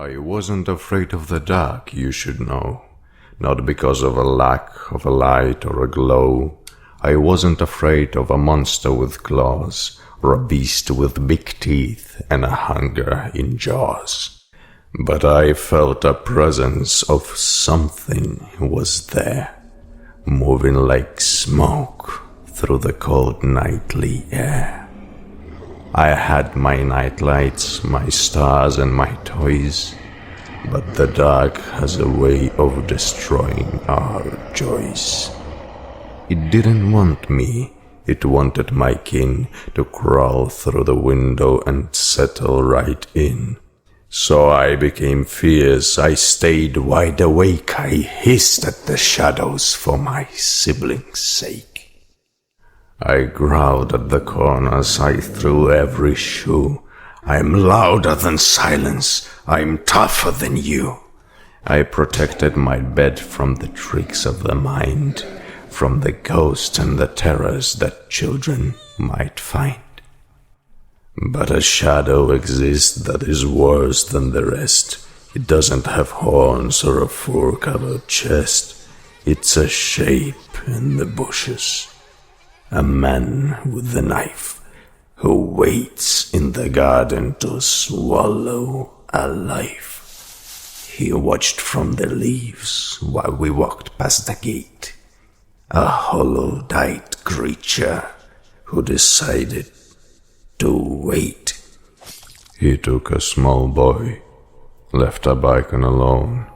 I wasn't afraid of the dark, you should know, not because of a lack of a light or a glow. I wasn't afraid of a monster with claws, or a beast with big teeth and a hunger in jaws. But I felt a presence of something was there, moving like smoke through the cold nightly air. I had my nightlights, my stars and my toys, but the dark has a way of destroying our joys. It didn't want me, it wanted my kin to crawl through the window and settle right in. So I became fierce, I stayed wide awake, I hissed at the shadows for my sibling's sake. I growled at the corners, I threw every shoe. I'm louder than silence, I'm tougher than you. I protected my bed from the tricks of the mind, from the ghosts and the terrors that children might find. But a shadow exists that is worse than the rest. It doesn't have horns or a fur-covered chest. It's a shape in the bushes. A man with a knife who waits in the garden to swallow a life. He watched from the leaves while we walked past the gate. A hollow-eyed creature who decided to wait. He took a small boy, left a beacon alone,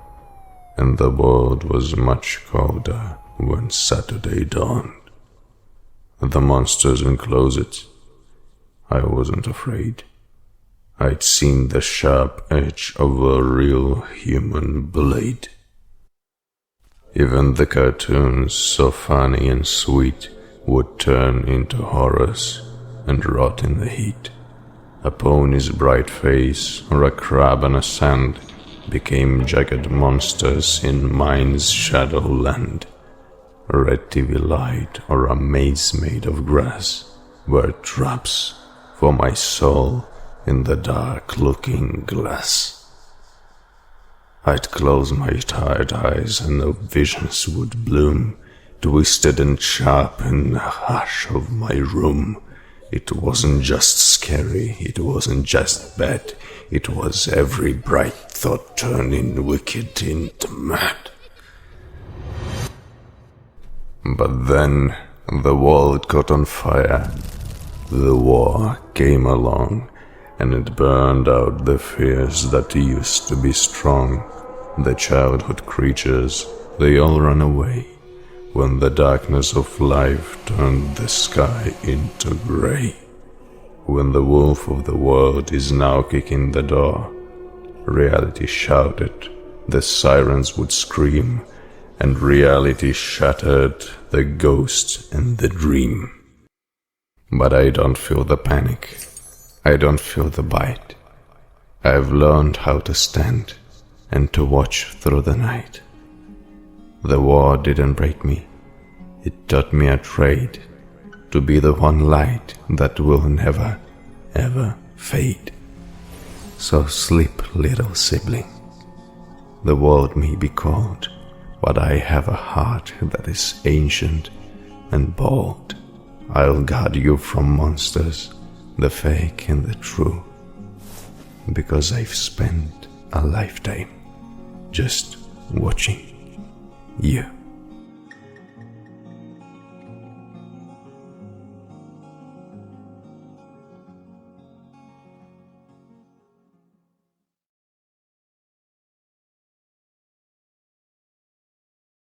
and the world was much colder when Saturday dawned. The monsters in closets, I wasn't afraid. I'd seen the sharp edge of a real human blade. Even the cartoons, so funny and sweet, would turn into horrors and rot in the heat. A pony's bright face or a crab on a sand became jagged monsters in mind's shadowland. A red TV light or a maze made of grass were traps for my soul in the dark looking glass. I'd close my tired eyes and the visions would bloom, twisted and sharp in the hush of my room. It wasn't just scary, it wasn't just bad, it was every bright thought turning wicked into mad. But then the world caught on fire. The war came along, and it burned out the fears that used to be strong. The childhood creatures, they all ran away when the darkness of life turned the sky into grey. When the wolf of the world is now kicking the door, reality shouted, the sirens would scream, and reality shattered the ghost and the dream. But I don't feel the panic, I don't feel the bite. I've learned how to stand and to watch through the night. The war didn't break me, it taught me a trade, to be the one light that will never, ever fade. So sleep, little sibling. The world may be cold, but I have a heart that is ancient and bold. I'll guard you from monsters, the fake and the true, because I've spent a lifetime just watching you.